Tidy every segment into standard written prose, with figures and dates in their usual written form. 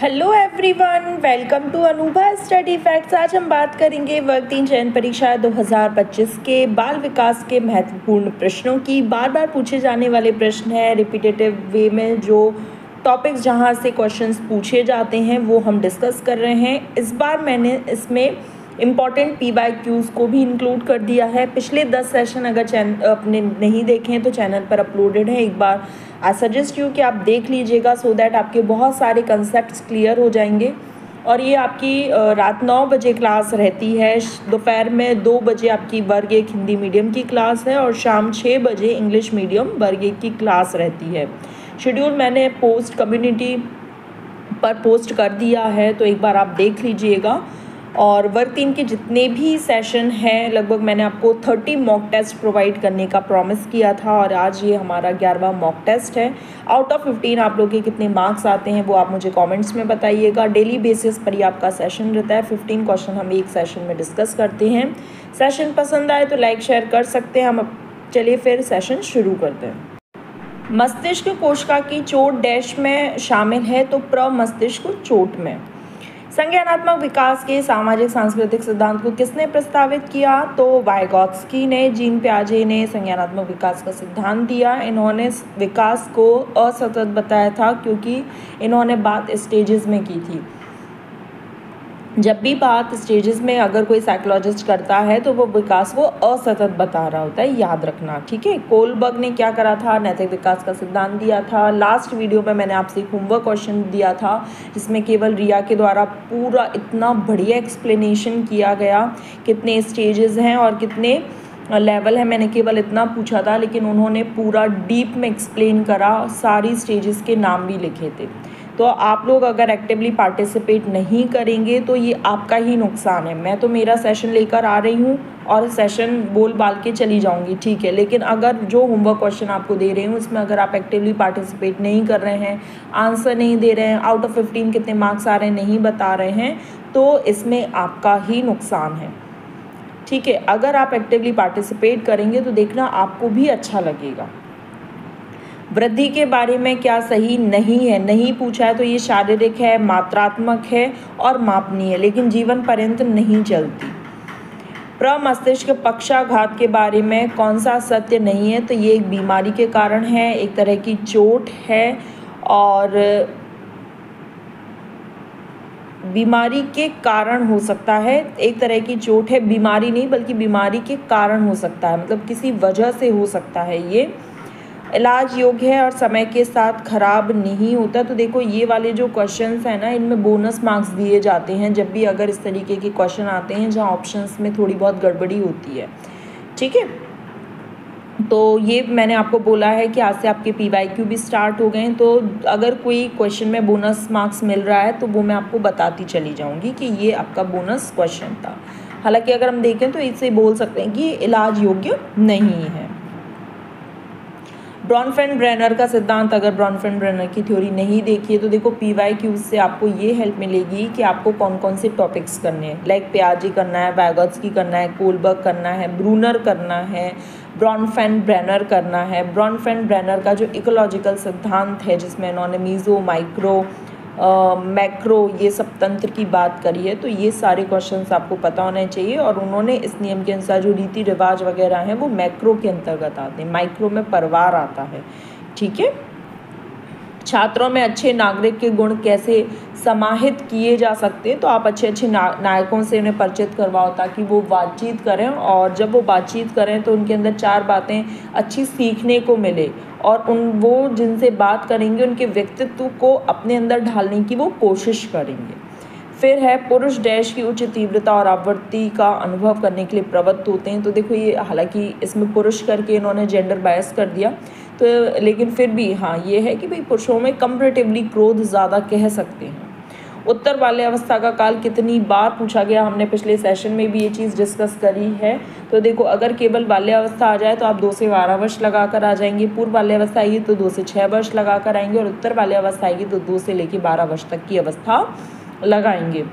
Hello everyone, welcome to Anubha study facts. आज हम बात करेंगे वर्ग 3 चयन परीक्षा 2025 के बाल विकास के महत्वपूर्ण प्रश्नों की। बार बार पूछे जाने वाले प्रश्न है, रिपीटेटिव वे में जो टॉपिक्स जहां से क्वेश्चंस पूछे जाते हैं वो हम डिस्कस कर रहे हैं। इस बार मैंने इसमें इम्पॉर्टेंट PYQs को भी इंक्लूड कर दिया है। पिछले 10 सेशन अगर आपने नहीं देखे हैं तो चैनल पर अपलोडेड है। एक बार आई सजेस्ट यू कि आप देख लीजिएगा सो दैट आपके बहुत सारे कंसेप्ट्स क्लियर हो जाएंगे। और ये आपकी रात 9 बजे क्लास रहती है, दोपहर में 2 बजे आपकी वर्ग 1 हिंदी मीडियम की क्लास है और शाम 6 बजे इंग्लिश मीडियम वर्ग 1 की क्लास रहती है। शेड्यूल मैंने कम्युनिटी पर पोस्ट कर दिया है, तो एक बार आप देख लीजिएगा। और वर्ग 3 के जितने भी सेशन हैं, लगभग मैंने आपको 30 मॉक टेस्ट प्रोवाइड करने का प्रॉमिस किया था और आज ये हमारा 11वां मॉक टेस्ट है। आउट ऑफ 15 आप लोग के कितने मार्क्स आते हैं वो आप मुझे कमेंट्स में बताइएगा। डेली बेसिस पर ही आपका सेशन रहता है। 15 क्वेश्चन हम एक सेशन में डिस्कस करते हैं। सेशन पसंद आए तो लाइक शेयर कर सकते हैं। हम चलिए फिर सेशन शुरू करते हैं। मस्तिष्क कोशिका की चोट डैश में शामिल है तो प्रमस्तिष्क चोट में। संज्ञानात्मक विकास के सामाजिक सांस्कृतिक सिद्धांत को किसने प्रस्तावित किया? तो वाइगॉत्स्की ने। जीन पियाजे ने संज्ञानात्मक विकास का सिद्धांत दिया। इन्होंने विकास को असतत बताया था क्योंकि इन्होंने बात स्टेजेस में की थी। जब भी बात स्टेजेस में अगर कोई साइकोलॉजिस्ट करता है तो वो विकास को असतत बता रहा होता है, याद रखना, ठीक है। कोलबर्ग ने क्या करा था? नैतिक विकास का सिद्धांत दिया था। लास्ट वीडियो में मैंने आपसे एक होमवर्क क्वेश्चन दिया था जिसमें केवल रिया के द्वारा पूरा इतना बढ़िया एक्सप्लेनेशन किया गया, कितने स्टेजेस हैं और कितने लेवल है, मैंने केवल इतना पूछा था, लेकिन उन्होंने पूरा डीप में एक्सप्लेन करा, सारी स्टेजेस के नाम भी लिखे थे। तो आप लोग अगर एक्टिवली पार्टिसिपेट नहीं करेंगे तो ये आपका ही नुकसान है। मैं तो मेरा सेशन लेकर आ रही हूँ और सेशन बोल बाल के चली जाऊँगी, ठीक है, लेकिन अगर जो होमवर्क क्वेश्चन आपको दे रही हूँ उसमें अगर आप एक्टिवली पार्टिसिपेट नहीं कर रहे हैं, आंसर नहीं दे रहे हैं, आउट ऑफ 15 कितने मार्क्स आ रहे हैं नहीं बता रहे हैं, तो इसमें आपका ही नुकसान है, ठीक है। अगर आप एक्टिवली पार्टिसिपेट करेंगे तो देखना आपको भी अच्छा लगेगा। वृद्धि के बारे में क्या सही नहीं है? नहीं पूछा है तो ये शारीरिक है, मात्रात्मक है और मापनीय, लेकिन जीवन पर्यंत नहीं चलती। प्रमस्तिष्क पक्षाघात के बारे में कौन सा सत्य नहीं है? तो ये एक बीमारी के कारण है, एक तरह की चोट है और बीमारी के कारण हो सकता है। एक तरह की चोट है, बीमारी नहीं बल्कि बीमारी के कारण हो सकता है, मतलब किसी वजह से हो सकता है। ये इलाज योग्य है और समय के साथ खराब नहीं होता। तो देखो ये वाले जो क्वेश्चंस हैं ना, इनमें बोनस मार्क्स दिए जाते हैं जब भी अगर इस तरीके के क्वेश्चन आते हैं जहां ऑप्शंस में थोड़ी बहुत गड़बड़ी होती है, ठीक है। तो ये मैंने आपको बोला है कि आज से आपके PYQ भी स्टार्ट हो गए हैं, तो अगर कोई क्वेश्चन में बोनस मार्क्स मिल रहा है तो वो मैं आपको बताती चली जाऊँगी कि ये आपका बोनस क्वेश्चन था। हालाँकि अगर हम देखें तो इससे बोल सकते हैं कि ये इलाज योग्य नहीं है। ब्रॉनफेन-ब्रेनर का सिद्धांत, अगर ब्रॉनफेन-ब्रेनर की थ्योरी नहीं देखी है तो देखो PYQ से आपको ये हेल्प मिलेगी कि आपको कौन कौन से टॉपिक्स करने हैं। लाइक पियाजे करना है, वाइगॉत्स्की करना है, कोलबर्ग करना है, ब्रूनर करना है, ब्रॉनफेन-ब्रेनर करना है। ब्रॉनफेन-ब्रेनर का जो इकोलॉजिकल सिद्धांत है जिसमें इन्होंने मीजो, माइक्रो, मैक्रो ये सब तंत्र की बात करी है, तो ये सारे क्वेश्चंस आपको पता होने चाहिए। और उन्होंने इस नियम के अनुसार जो रीति रिवाज वगैरह हैं वो मैक्रो के अंतर्गत आते हैं, माइक्रो में परिवार आता है, ठीक है। छात्रों में अच्छे नागरिक के गुण कैसे समाहित किए जा सकते हैं? तो आप अच्छे नायकों से उन्हें परिचित करवाओ ताकि वो बातचीत करें, और जब वो बातचीत करें तो उनके अंदर 4 बातें अच्छी सीखने को मिले और वो जिनसे बात करेंगे उनके व्यक्तित्व को अपने अंदर ढालने की वो कोशिश करेंगे। फिर है पुरुष डैश की उच्च तीव्रता और आवृत्ति का अनुभव करने के लिए प्रवृत्त होते हैं। तो देखो ये हालांकि इसमें पुरुष करके इन्होंने जेंडर बायस कर दिया, तो लेकिन फिर भी हाँ ये है कि भाई पुरुषों में कंपैरेटिवली क्रोध ज़्यादा कह सकते हैं। उत्तर बाल्यावस्था का काल कितनी बार पूछा गया, हमने पिछले सेशन में भी ये चीज़ डिस्कस करी है। तो देखो अगर केवल बाल्यावस्था आ जाए तो आप 2 से 12 वर्ष लगा कर आ जाएंगे, पूर्व बाल्यावस्था आएगी तो 2 से 6 वर्ष लगा कर आएंगे, और उत्तर बाल्यावस्था आएगी तो 2 से लेकर 12 वर्ष तक की अवस्था लगाएंगे।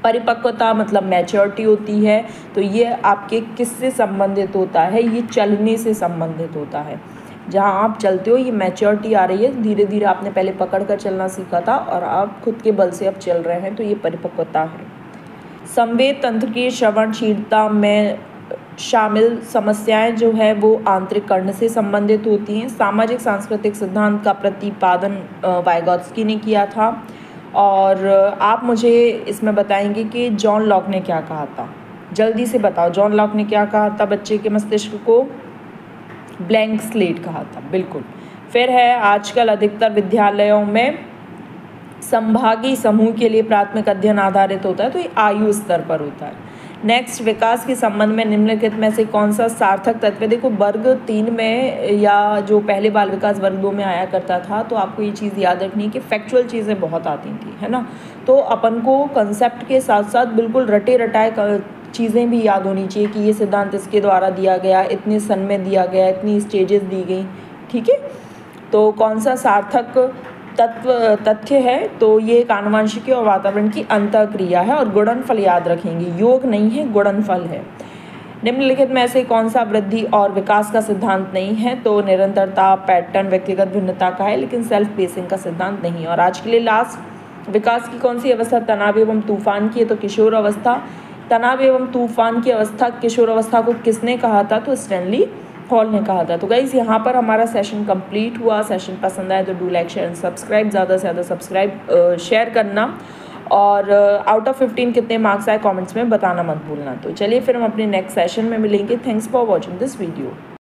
परिपक्वता मतलब मैच्योरिटी होती है, तो ये आपके किससे संबंधित होता है? ये चलने से संबंधित होता है। जहाँ आप चलते हो ये मैच्योरिटी आ रही है, धीरे धीरे आपने पहले पकड़ कर चलना सीखा था और आप खुद के बल से अब चल रहे हैं, तो ये परिपक्वता है। संवेद तंत्र की श्रवणशीलता में शामिल समस्याएं जो है वो आंतरिक कर्ण से संबंधित होती हैं। सामाजिक सांस्कृतिक सिद्धांत का प्रतिपादन वाइगॉत्स्की ने किया था। और आप मुझे इसमें बताएंगे कि जॉन लॉक ने क्या कहा था। जल्दी से बताओ, जॉन लॉक ने क्या कहा था बच्चे के मस्तिष्क को? ब्लैंक स्लेट कहा था, बिल्कुल। फिर है आजकल अधिकतर विद्यालयों में संभागी समूह के लिए प्राथमिक अध्ययन आधारित होता है, तो ये आयु स्तर पर होता है। नेक्स्ट, विकास के संबंध में निम्नलिखित में से कौन सा सार्थक तत्व है? देखो वर्ग 3 में या जो पहले बाल विकास वर्ग 2 में आया करता था, तो आपको ये चीज़ याद रखनी है कि फैक्चुअल चीज़ें बहुत आती थी, है ना। तो अपन को कंसेप्ट के साथ साथ बिल्कुल रटे रटाए चीज़ें भी याद होनी चाहिए कि ये सिद्धांत इसके द्वारा दिया गया, इतने सन में दिया गया, इतनी स्टेजेस दी गई, ठीक है। तो कौन सा सार्थक तथ्य है? तो ये एक आनुवंशिकी और वातावरण की अंतःक्रिया है। और गुणनफल याद रखेंगे, योग नहीं है, गुणनफल है। निम्नलिखित में से कौन सा वृद्धि और विकास का सिद्धांत नहीं है? तो निरंतरता, पैटर्न, व्यक्तिगत भिन्नता का है, लेकिन सेल्फ पेसिंग का सिद्धांत नहीं। और आज के लिए लास्ट, विकास की कौन सी अवस्था तनाव एवं तूफान की है? तो किशोर अवस्था। तनाव एवं तूफान की अवस्था, किशोर अवस्था को किसने कहा था? तो स्टैनली हॉल ने कहा था। तो गाइज़ यहाँ पर हमारा सेशन कंप्लीट हुआ। सेशन पसंद आए तो do like, share and subscribe, ज़्यादा से ज़्यादा सब्सक्राइब शेयर करना। और आउट ऑफ 15 कितने मार्क्स आए कमेंट्स में बताना मत भूलना। तो चलिए फिर हम अपने नेक्स्ट सेशन में मिलेंगे। Thanks for watching this video.